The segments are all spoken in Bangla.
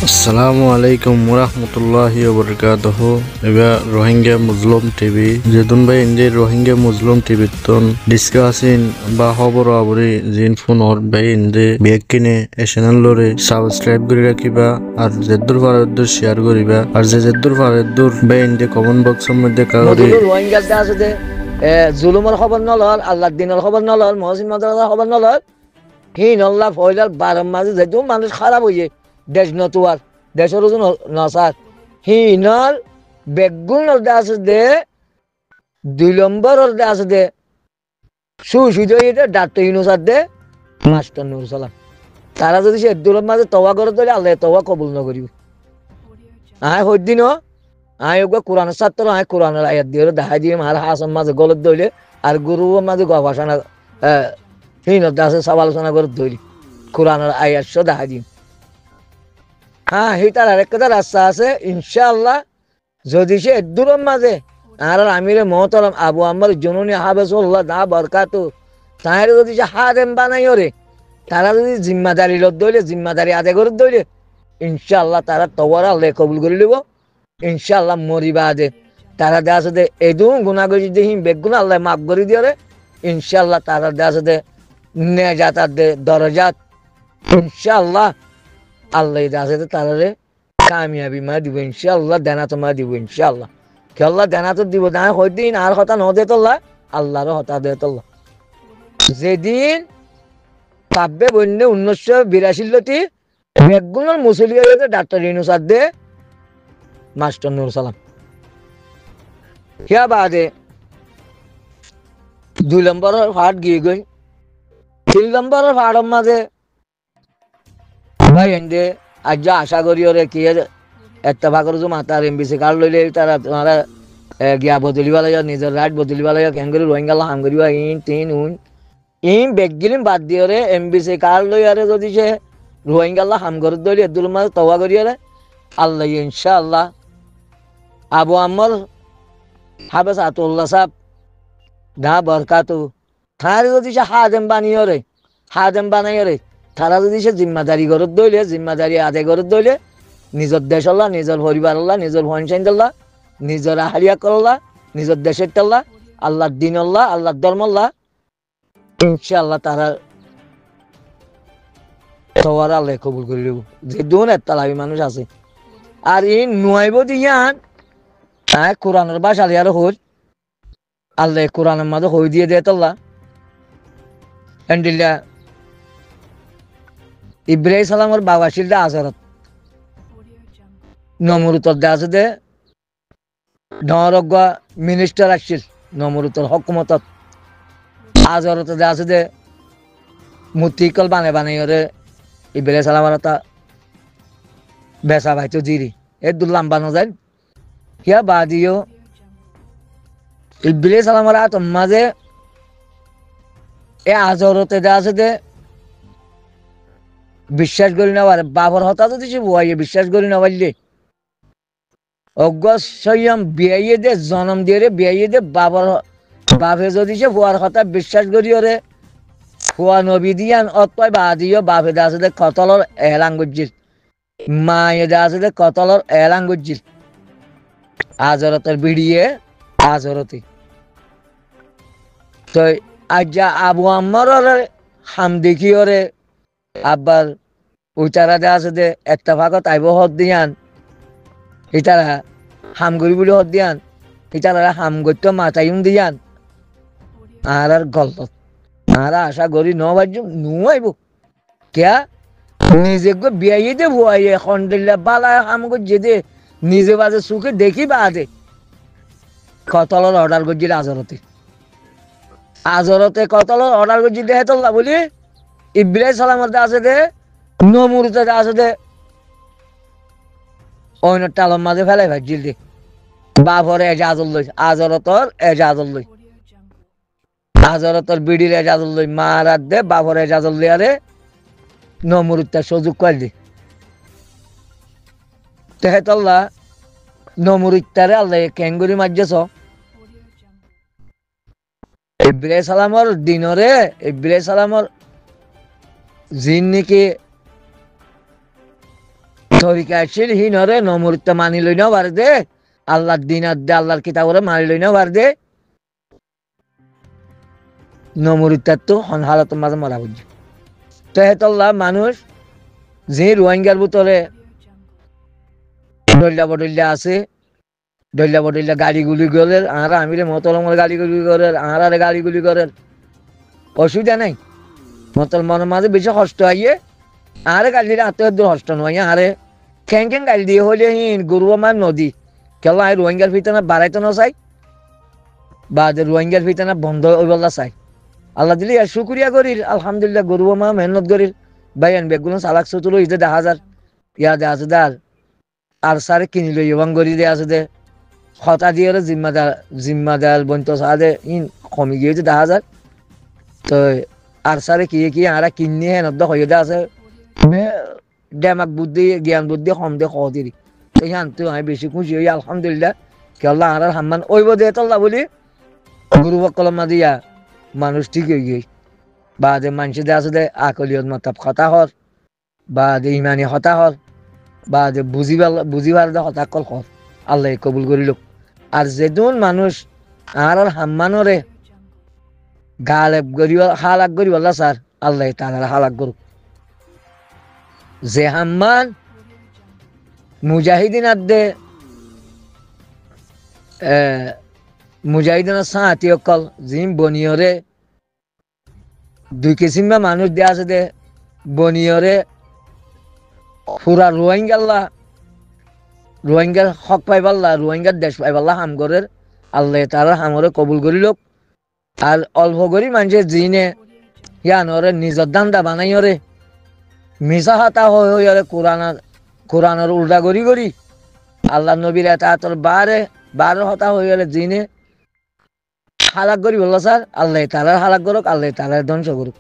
আসসালামু আলাইকুম ওরহমতুল্লাহি ওবরকাতুহু। এবার রোহিঙ্গা মুসলিম টিভি যেদুন ভাই ইন্ডিয়ার রোহিঙ্গা মুসলিম টিভি তন ডিসকাসিন বা খবর আবরি জিন ফোন অর ভাই ইন্দে বেগ কিনে এ চ্যানেল লরে সাবস্ক্রাইব করে রাখিবা আর যেদুর ফারেদুর শেয়ার করিবা আর যেদুর ফারেদুর ভাই ইন্দে কমেন্ট বক্সের মধ্যে কাগরি রোহিঙ্গা আছে যে জুলুমের খবর নলর, আল্লাহ দিনের খবর নলর, মহসিন মাদ্রাসার খবর নলর, হিন আল্লাহ ফয়লার বারম মাঝে যেহেতু মানুষ খারাপ হয়ে দেশ নতুয়ার দেশের ওজন নসার হিনর বেগুন আছে দে 2 নম্বর আছে দে সুসুদ ডাক্তার ইউনুসার দে মাস্টার নুর সালাম। তারা যদি সে দুলের মাঝে তওয়া করে তোলে আল্লাহ তওয়া কবুল না করিব। আয় হদ্দিন আয় ওগুলো কোরআনের ছাত্র আয় কোরআনের আয়াত দিয়ে দেখা দিয়ে আর হাসন মাঝে গলত দইলে আর গুরুর মাঝে গবেষণা হিনত আছে সব আলোচনা করে ধরি কোরআনের আয়াত দেখা দিই। হ্যাঁ হিটার আরেকটা রাস্তা আছে ইনশাআল্লাহ যদি সে দূরের মাঝে আর আমিরে মহতরম আবু আম্মার জুনুনি হাবেসুল্লাহ দা বরকাতু তাহলে যদি সে হাদেম বানাই রে তারা যদি জিম্মাদারি লত দইলে জিম্মাদারি আদায় করে দইলে ইনশাআল্লাহ তারা তওয়ারা আল্লাহ কবুল করে লিব। ইনশাআল্লাহ মরিবা দে তারা দেওয়া আছে এদু গুণাগরি দেহিম বেগুন আল্লাহ মাফ করে দিয়ে রে ইনশাআল্লাহ তারা দেওয়া আছে নেজাত দে দরজাত ইনশাআল্লাহ আল্লাহ দেওয়া আছে তারা কামিয়াবি মা দিব ইনশাআল্লাহ দেনা তো মা দিব ইনশাআল্লাহ খেল্লা দেনা তো দিব না হইদিন আর হতা ন দে তোল্লা আল্লাহর হতা দে তোল্লা যেদিন কাব্যে বন্যে 1982 বেগুনের মুসলিয়াতে ডাক্তার ইউনুসার দে মাস্টার নুর সালাম হিয়া বাদে 2 নম্বরের ফাট গিয়ে গই 3 নম্বরের ফাটর মাঝে ভাই এন্ডে আজ আশা করি ওরে কি একটা ভাগর যে মাতার এমবিসি কার্ড লইলে তারা তোমারা গিয়া বদলিবা লাগে নিজের রাইট বদলিবা লাগে কেন করে রোহিঙ্গা হাম করিবা ইন তিন উন ইন বেগগিলিম বাদ দিয়ে রে এমবিসি কার্ড লই আরে যদি সে রোহিঙ্গা হাম করে দলি এদুল মাঝে তওয়া করি আরে আল্লাহ ইনশাআল্লাহ আবু আম্মর হাবেস আতুল্লাহ সাহেব দা বরকাতু তারা যদি সে হাদেম বানাই রে তারা যদি সে জিম্মাদারি গরত দইলে জিম্মাদারি আদায় গরত দইলে নিজের দেশ আল্লাহ নিজের পরিবার আল্লাহ নিজের ভনসাইন আল্লাহ নিজের আহারিয়া করল্লাহ নিজের দেশের আল্লাহ আল্লাহর দিন আল্লাহ আল্লাহর ধর্ম আল্লাহ ইনশাআল্লাহ তারা তওয়ার আল্লাহ কবুল করে দেব যে দুন এত্তালাবি মানুষ আছে আর এই নুয়াইব দিয়ান কোরআনের ভাষা আর হল আল্লাহ কোরআনের মাঝে হই দিয়ে দেয় আল্লাহ এন্ডিল্লা ইব্রাহিম সালামের বাবা শিলদা আজরত নমরুতর দে আছে দে নরজ্ঞ মিনিস্টার আসছিল নমরুতর হকুমতত আজরত দে আছে দে মূর্তিকল বানাই ওরে ইব্রাহিম সালামের তা বেসা ভাইতো জিরি এ দুল্লাম বানো যায় হিয়া বাদিও ইব্রাহিম সালামের আত মাঝে এ আজরতে দে আছে দে বিশ্বাস করি না পারে বাবর হতা যদি সে বুয়াইয়ে বিশ্বাস করি না পারলে অজ্ঞম বিয়াইয়ে দে জন্ম দিয়ে রে বিয়াইয়ে দে বাবর বাপে যদি সে বুয়ার কথা বিশ্বাস করি ওরে ফুয়া নবী দিয়ান অতয় বা দিও বাপে দে আছে দে কতলর এলাং গজ্জিল মায়ে দে আছে দে কতলর এলাং গজ্জিল আজরতের বিড়িয়ে আজরতি তো আজ আবু আম্মার হাম দেখি ওরে আব্বার উচারা দে আছে দে একটা ভাগত আইব হদ দিয়ান ইতারা হাম করি বলে হদ দিয়ান ইতারা হাম করতে মাথায়ুম দিয়ান আর গল্প আর আশা করি নবাজু নুয়াইব কেয়া নিজে গো বিয়াইয়ে দে বুয়াইয়ে খন্ডিল্লা বালা হাম করছে দে নিজে বাজে সুখে দেখি বাদে কতলর অর্ডার করছিল আজরতে কতলর অর্ডার করছি দে হেতল্লা বলি ইব্রাহিম সালামের আছে দে নমরুতে আছে দে অন্য টালম মাঝে ফেলাই ভাজিল দে বাপর এজাজল লই আজরতর বিড়ির এজাজল লই মারাত দে বাপর এজাজল লই আরে নমরুতে সুযোগ করে দি তেহেতল্লা নমরুত্তারে আল্লাহ কেঙ্গুরি মারজেছ ইব্রাহিম সালামর দিনরে ইব্রাহিম সালামর জিন নাকি তরিকাশীল হিনরে নমরুত্ব মানি লই না বার দে আল্লাহর দিন আর দে আল্লাহর কিতাবরে মানি লই না বার দে নমরুত্তার তো হন হালত মাঝে মরা বুঝি তো হেতল্লা মানুষ যে রোহিঙ্গার ভিতরে ডল্লা বডল্লা আছে ডল্লা বডল্লা গাড়িগুলি করে আর আমিরে মতলমর গাড়িগুলি করে আর গাড়িগুলি করে অসুবিধা নাই মতলমনের মাঝে বেশি কষ্ট হইয়ে আরে গাড়ি আত্মীয় কষ্ট নয় আরে খ্যাং খ্যাং গাড়ি দিয়ে হলে গরু আমার নদী কেলা রোহিঙ্গার ফিতানা বাড়াইতে না চাই বা রোহিঙ্গার ফিতানা বন্ধ ওই বলা চাই আল্লাহ দিলে শুক্রিয়া করির আলহামদুলিল্লাহ গরু মা মেহনত করির ভাই আন বেগুলো চালাক চতুলো ইতে 10,000 ইয়া 10,000 আর সারে কিনি লই এবং গরি দে আছে দে হতা দিয়ে জিম্মাদার বন্ত সাদে ইন কমি গিয়েছে 10,000 তো আর সারে কি আরা কিনি হেন দ হয়ে দে আছে ডেমাক বুদ্ধি জ্ঞান বুদ্ধি কম দে খদিরি তো ইয়ান তো আমি বেশি খুশি হই আলহামদুলিল্লাহ কে আল্লাহ আর হাম্মান ওইব দে তল্লা বলি গুরু কলমা দিয়া মানুষ ঠিক হয়ে গিয়ে বা যে মানুষ দে আছে দে আকলিয়ত মতাব কথা হর বা যে ইমানি হতা হর বা যে বুঝিবার দে হতা কল হর আল্লাহ কবুল করিল আর যেদিন মানুষ আর হাম্মানরে গালেব করিব হালাক করিব আল্লাহ স্যার আল্লাহ তাআলা হালাক করুক যে হাম্মান মুজাহিদিন আদে মুজাহিদিনের সাহাতি অকল জিম বনিয়রে 2 কিসিম মানুষ দেয়া আছে দে বনিয়রে পুরা রোহিঙ্গার হক পাইবাল্লা রোহিঙ্গার দেশ পাইবাল্লা হাম করের আল্লাহ তারা হামরে কবুল করি লোক আর অল্প করি মানুষের জিনে ইয়ানরে নিজের দান্দা বানাইরে মিশা হাতা হয়ে কোরআনের উল্টা করি আল্লাহ নবীর এতাতর বারে হতা হয়ে গেলে জিনে হালাক করি বললো স্যার আল্লাহ তালার হালাক করুক আল্লাহ তালার ধ্বংস করুক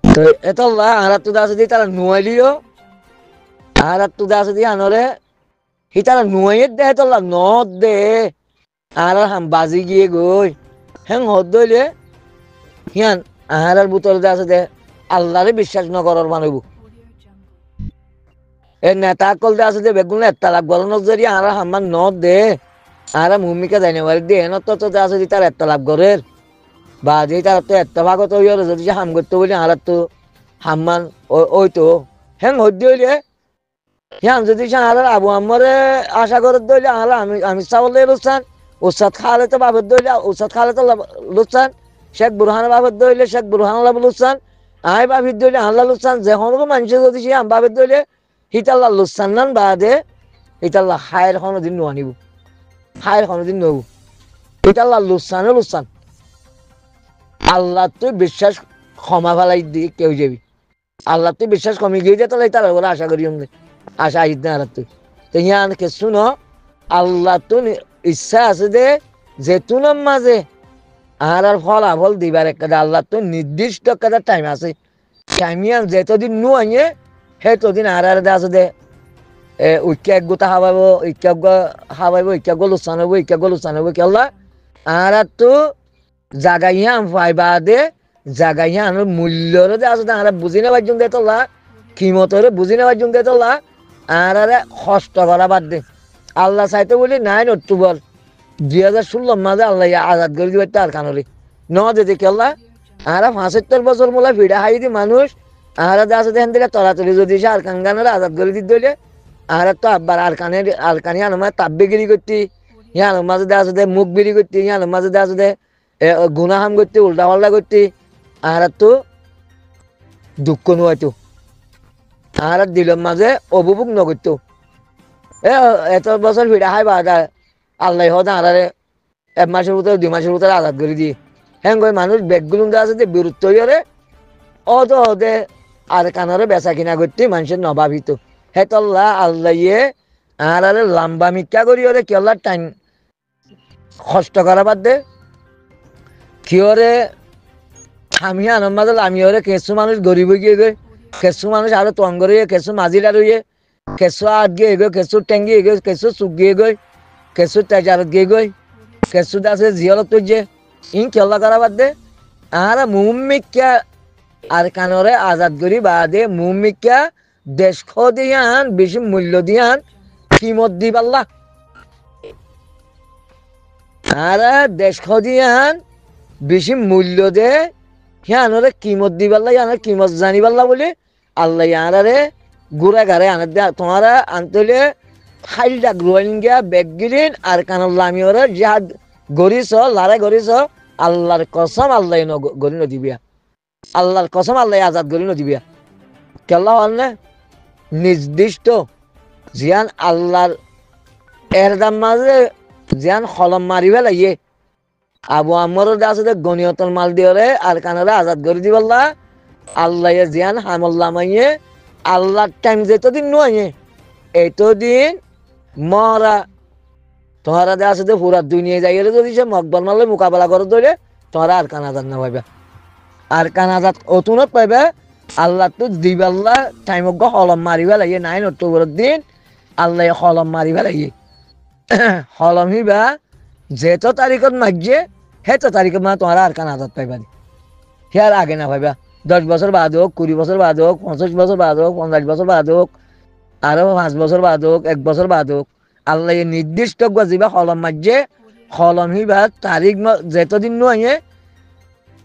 তো এতল্লা আর তো দাস দি তারা নুয়াইলিও আর তো দাস দি আনরে হি তারা নুয়াইয়ের দে এতল্লা নদ দে আর হাম বাজি গিয়ে গই হ্যাং হদ দইলে হিয়ান আহারার বুতল দাস দে আল্লাহরে বিশ্বাস ন করার মানব এ নেতা কল দে আছে দে বেগুন এত্তালাক গরনক জরি আর হাম্মান নদ দে আর ভূমিকা জানি বাড়ি দিয়ে এন তো আছে তার একটা লাভ করের বা যে তার তো একটা ভাগত হইয়া যদি হাম করতে বলি আর তো হাম্মান ওই তো হ্যাং হইতে হইলে হ্যাঁ যদি আর আবু আম্মরে আশা করে দইলে আর আমি চাবলে লুচান উস্তাদ খালে তো বাবর দইলে উস্তাদ খালে তো লুচান শেখ বুরহান বাবর দইলে শেখ বুরহান লুচান আই বাবির দইলে আল্লাহ লুচান যে কোনো মানুষ যদি সে আম বাবের দইলে হিতাল্লাহ লুচান নান বাদে হিতাল্লাহ হায়ের কোনো দিন নোয়ানিব হায়ের কোনোদিন নবু এটা আল্লাহ লুসান আল্লাহ তুই বিশ্বাস ক্ষমা ফেলাই দিয়ে কেউ যাবি আল্লাহ তুই বিশ্বাস কমে গিয়ে যেতে তার বলে আশা করি আশা আহিত না আর তুই তো ইয়ান কে শুনো আল্লাহ তুই ইচ্ছা আছে দে যে তুনম মাঝে আর ফলাফল দিবার একটা আল্লাহ তুই নির্দিষ্ট একটা টাইম আছে টাইমিয়ান যেতদিন নু আইয়ে সেতদিন আর আছে দে ঐক্য এক গোটা হাবাইব ঐক্য লুচান হবো কেলা আর তো জাগাইয়া পাইবা দে জাগাইয়া আনার মূল্যরে দে আসলে আর বুঝি নেবার জন্য দে তোলা কিমতরে বুঝি নেবার জন্য দে তোলা আর কষ্ট করা বাদ দে আল্লাহ চাইতে বলি 9 অক্টোবর 2016 মাঝে আল্লাহ আজাদ করে দিবে তার কানরে ন দে কেলা আর 75 বছর মোলা ভিড়া হাই দি মানুষ আর আছে দেখেন থেকে তলাতলি যদি আর কাঙ্গানের আজাদ করে দিতে হইলে আর তো আব্বার আর কানি আনমা তাব্বে গিরি করতি ইয়ার মাঝে দে আছে মুখ বিড়ি করতি ইয়ার মাঝে দে আছে গুনাহাম করতি উল্টা পাল্টা করতি আর তো দুঃখ নোয়াইতো আর দিলের মাঝে অবুবুক নগরতো এত বছর ভিড়া হাই বাদা আল্লাহ হদ আরে 1 মাসের ভিতরে 2 মাসের ভিতরে আজাদ করে দিয়ে হ্যাঁ মানুষ ব্যাগগুলো আছে যে বিরুদ্ধ হয়ে অত হদে আর কানারে বেচা কিনা করতে মানুষের নবাবিত হেতল্লা আল্লাহ আর লম্বা মিথ্যা করি ওরে কি আল্লাহ টাইম কষ্ট করা বাদ দে কি ওরে আমি আনন্দ আমি ওরে কিছু মানুষ গরিব গিয়ে গই কিছু মানুষ আরো তঙ্গ রয়ে কিছু মাঝিলা রয়ে কিছু আট গিয়ে গই কিছু টেঙ্গি গই কিছু চুক গিয়ে গই কিছু তেজারত গিয়ে গই কিছু আছে জিয়লত তুই যে ইন কি আল্লাহ করা বাদ দে আর মুমিকা আর কানরে আজাদ করি বাদে মুমিকা দেশ দিয়ান বেশি মূল্য দিয়ান কিমত দিবাল্লা আর দেশ দিয়ান বেশি মূল্য দে ইয়ানরে কিমত দিবাল্লা ইয়ানের কিমত জানিবাল্লা বলে আল্লাহ ইয়ানারে গুড়া গারে আনার দে তোমারা আনতলে খাইলটা গ্রোয়িঙ্গা বেগগিরিন আর কানাল্লা আমি ওরা যাহাদ গরিস লারে গরিস আল্লাহর কসম আল্লাহ গরি নদিবিয়া আল্লাহর কসম আল্লাহ আজাদ গরি নদিবিয়া কেল্লা হল না নির্দিষ্ট জিয়ান আল্লাহর এরদাম মাঝে জিয়ান হলম মারিবে লাগিয়ে আবু আমর আছে গনিয়তল মাল দিয়ে আর কানারে আজাদ করে দিবাল্লা আল্লাহ জিয়ান হামল্লা মাইয়ে আল্লাহর টাইম যেতদিন নয় এতদিন মরা তোমারা দে আছে পুরা দুনিয়া যাই যদি সে মকবল মারলে মোকাবেলা করে ধরে তোমরা আর কান আজাদ না পাইবা আর কান আজাদ অতুনত পাইবা আল্লাহ তো দিবাল্লা টাইম হলম মারিবা লাগে 9 অক্টোবরের দিন আল্লাহ হলম মারিবা লাগে হলম হিবা যেত তারিখত মাগছে হেত তারিখত মানে তোমরা আর কান আজাদ পাইবা সে আর আগে না পাইবা 10 বছর বাদ হোক 20 বছর বাদ হোক 25 বছর বাদ হোক 50 বছর বাদ হোক আরো 5 বছর বাদ হোক 1 বছর বাদ হোক আল্লাহ নির্দিষ্ট গজিবা হলম মাঝে হলম হিবা তারিখ যেতদিন নয়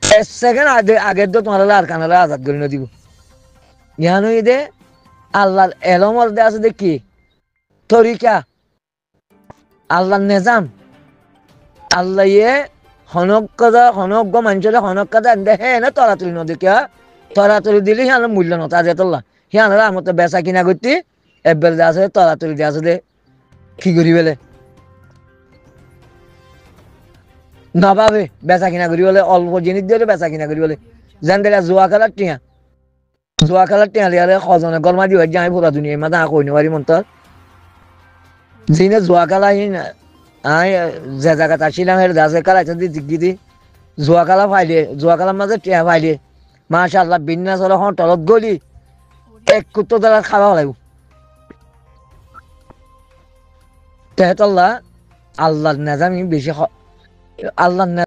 1 সেকেন্ড আগের তো তোমার আর কানারা আজাদ করে দিব ইয়ানো দে আল্লাহর এলমর দে আছে দেখি তরিকা আল্লাহর নিজাম আল্লাহ হনক কথা হনক মানুষের হনক কথা দেখে না তরাতরি নদীকে তরাতরি দিলে সিয়ান মূল্য নতা যেতল্লা সিয়ানরা আমার বেচা কিনা করতে এবেল দে আছে তরাতরি দে আছে দে কি করি বেলে নভাবে বেচা কিনা করি বলে অল্প জিনিস দিয়ে বেচা কিনা করি বলে যেন দেখা জোয়া খেলার টিয়া লিয়ারে সজনে গরমা দিয়ে যাই পুরা দুনিয়া মাথা কই নেবারি মন্তর যিনি জোয়া খেলা আই যে জায়গাত আসিলাম এর দাসে খেলাইছে দিগি জোয়া খেলা ফাইলে জোয়া খেলার মাঝে টিয়া ফাইলে মাশাআল্লাহ বিন্যাস হলো তলত গলি এক কুত্তো দ্বারা খাওয়া লাগব তেহতল্লাহ আল্লাহর নিজামী বেশি আল্লাহর